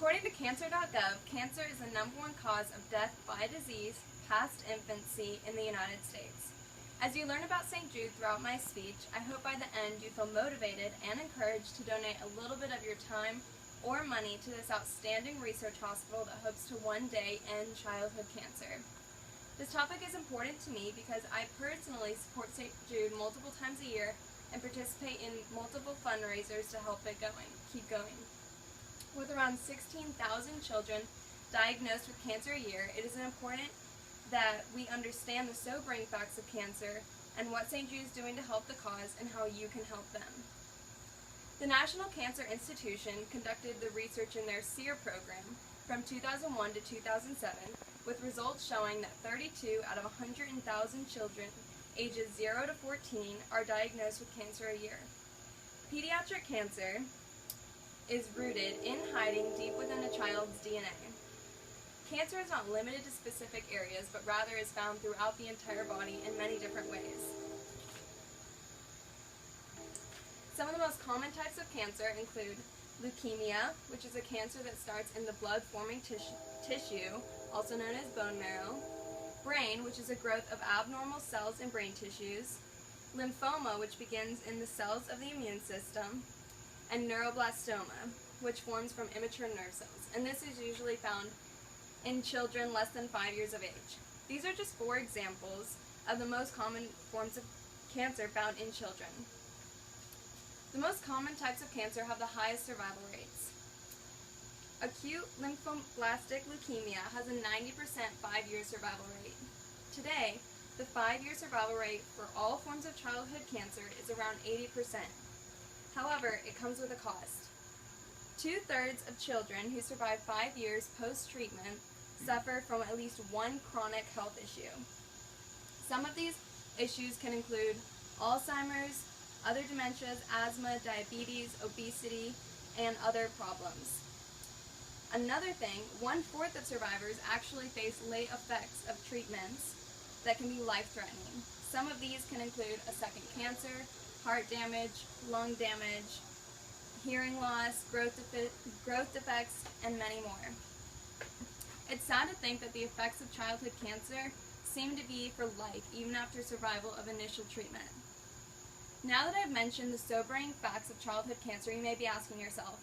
According to cancer.gov, cancer is the #1 cause of death by disease past infancy in the United States. As you learn about St. Jude throughout my speech, I hope by the end you feel motivated and encouraged to donate a little bit of your time or money to this outstanding research hospital that hopes to one day end childhood cancer. This topic is important to me because I personally support St. Jude multiple times a year and participate in multiple fundraisers to help it keep going. With around 16,000 children diagnosed with cancer a year, it is important that we understand the sobering facts of cancer and what St. Jude is doing to help the cause and how you can help them. The National Cancer Institution conducted the research in their SEER program from 2001 to 2007, with results showing that 32 out of 100,000 children ages 0 to 14 are diagnosed with cancer a year. Pediatric cancer is rooted in hiding deep within a child's DNA. Cancer is not limited to specific areas, but rather is found throughout the entire body in many different ways. Some of the most common types of cancer include leukemia, which is a cancer that starts in the blood-forming tissue, also known as bone marrow; brain, which is a growth of abnormal cells in brain tissues; lymphoma, which begins in the cells of the immune system; and neuroblastoma, which forms from immature nerve cells. And this is usually found in children less than 5 years of age. These are just 4 examples of the most common forms of cancer found in children. The most common types of cancer have the highest survival rates. Acute lymphoblastic leukemia has a 90% 5-year survival rate. Today, the 5-year survival rate for all forms of childhood cancer is around 80%. However, it comes with a cost. 2/3 of children who survive 5 years post-treatment suffer from at least one chronic health issue. Some of these issues can include Alzheimer's, other dementias, asthma, diabetes, obesity, and other problems. Another thing, 1/4 of survivors actually face late effects of treatments that can be life-threatening. Some of these can include a second cancer, heart damage, lung damage, hearing loss, growth defects, and many more. It's sad to think that the effects of childhood cancer seem to be for life, even after survival of initial treatment. Now that I've mentioned the sobering facts of childhood cancer, you may be asking yourself,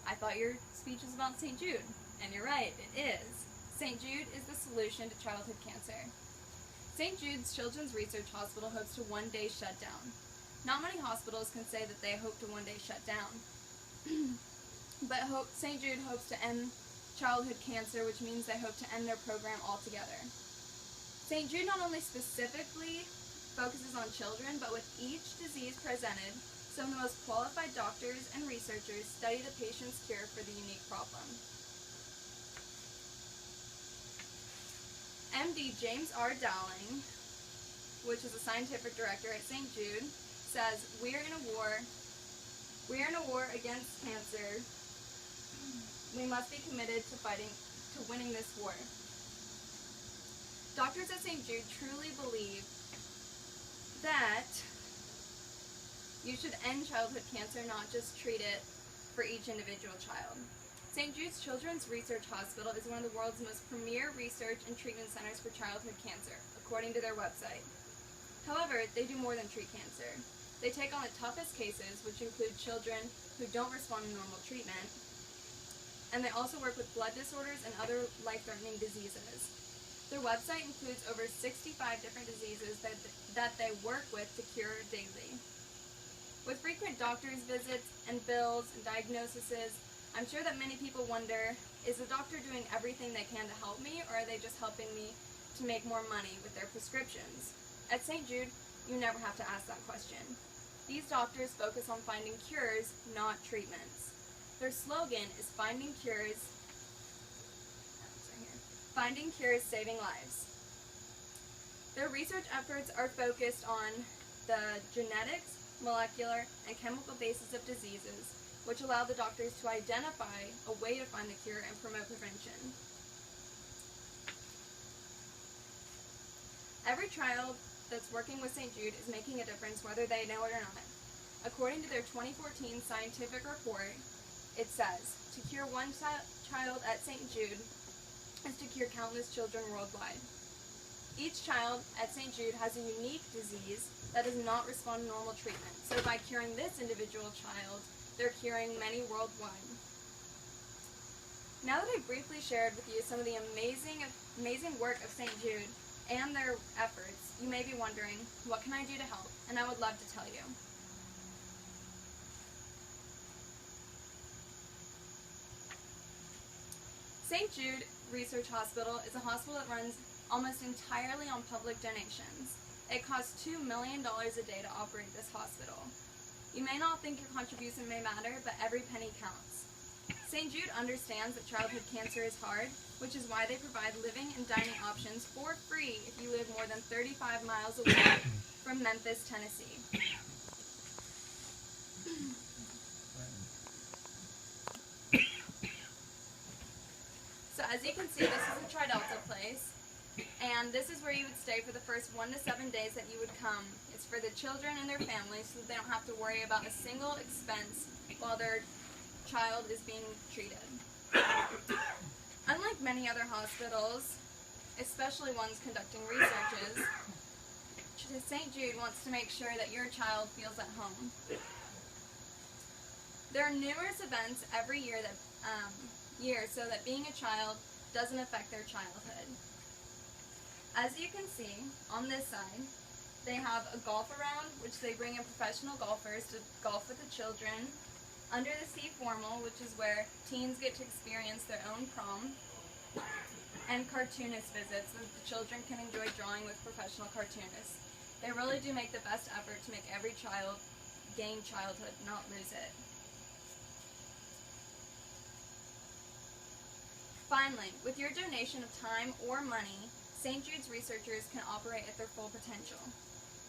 I thought your speech was about St. Jude. And you're right, it is. St. Jude is the solution to childhood cancer. St. Jude's Children's Research Hospital hopes to one day shut down. Not many hospitals can say that they hope to one day shut down. But St. Jude hopes to end childhood cancer, which means they hope to end their program altogether. St. Jude not only specifically focuses on children, but with each disease presented, some of the most qualified doctors and researchers study the patient's cure for the unique problem. MD James R. Dowling, which is a scientific director at St. Jude, says, "We're in a war against cancer. We must be committed to winning this war." Doctors at St. Jude truly believe that you should end childhood cancer, not just treat it for each individual child. St. Jude's Children's Research Hospital is one of the world's most premier research and treatment centers for childhood cancer, according to their website. However, they do more than treat cancer. They take on the toughest cases, which include children who don't respond to normal treatment, and they also work with blood disorders and other life-threatening diseases. Their website includes over 65 different diseases that they work with to cure daily. With frequent doctor's visits and bills and diagnoses, I'm sure that many people wonder, is the doctor doing everything they can to help me, or are they just helping me to make more money with their prescriptions? At St. Jude, you never have to ask that question. These doctors focus on finding cures, not treatments. Their slogan is finding cures, saving lives. Their research efforts are focused on the genetics, molecular, and chemical basis of diseases, which allow the doctors to identify a way to find the cure and promote prevention. Every child that's working with St. Jude is making a difference, whether they know it or not. According to their 2014 scientific report, it says, to cure one child at St. Jude is to cure countless children worldwide. Each child at St. Jude has a unique disease that does not respond to normal treatment. So by curing this individual child, they're curing many worldwide. Now that I've briefly shared with you some of the amazing work of St. Jude and their efforts, you may be wondering, what can I do to help? And I would love to tell you. St. Jude Research Hospital is a hospital that runs almost entirely on public donations. It costs $2 million a day to operate this hospital. You may not think your contribution may matter, but every penny counts. St. Jude understands that childhood cancer is hard, which is why they provide living and dining options for free if you live more than 35 miles away from Memphis, Tennessee. So as you can see, this is a Tri-Delta place, and this is where you would stay for the first 1 to 7 days that you would come. It's for the children and their families so that they don't have to worry about a single expense while their child is being treated. Unlike many other hospitals, especially ones conducting researches, St. Jude wants to make sure that your child feels at home. There are numerous events every year so that being a child doesn't affect their childhood. As you can see, on this side, they have a golf around, which they bring in professional golfers to golf with the children. Under the Sea Formal, which is where teens get to experience their own prom. And cartoonist visits, so that the children can enjoy drawing with professional cartoonists. They really do make the best effort to make every child gain childhood, not lose it. Finally, with your donation of time or money, St. Jude's researchers can operate at their full potential.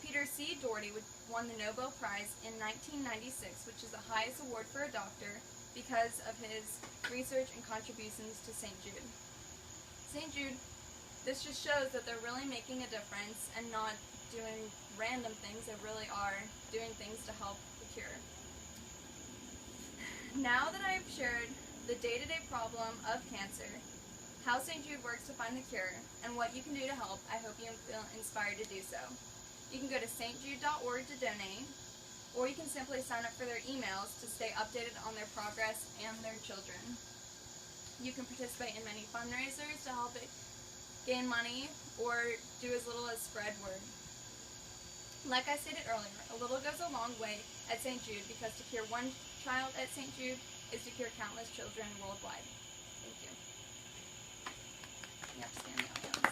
Peter C. Doherty won the Nobel Prize in 1996, which is the highest award for a doctor, because of his research and contributions to St. Jude. St. Jude, this just shows that they're really making a difference and not doing random things. They really are doing things to help the cure. Now that I've shared the day-to-day problem of cancer, how St. Jude works to find the cure, and what you can do to help, I hope you feel inspired to do so. You can go to stjude.org to donate, or you can simply sign up for their emails to stay updated on their progress and their children. You can participate in many fundraisers to help it gain money, or do as little as spread word. Like I stated earlier, a little goes a long way at St. Jude, because to cure one child at St. Jude is to cure countless children worldwide. Thank you. You have to stand down.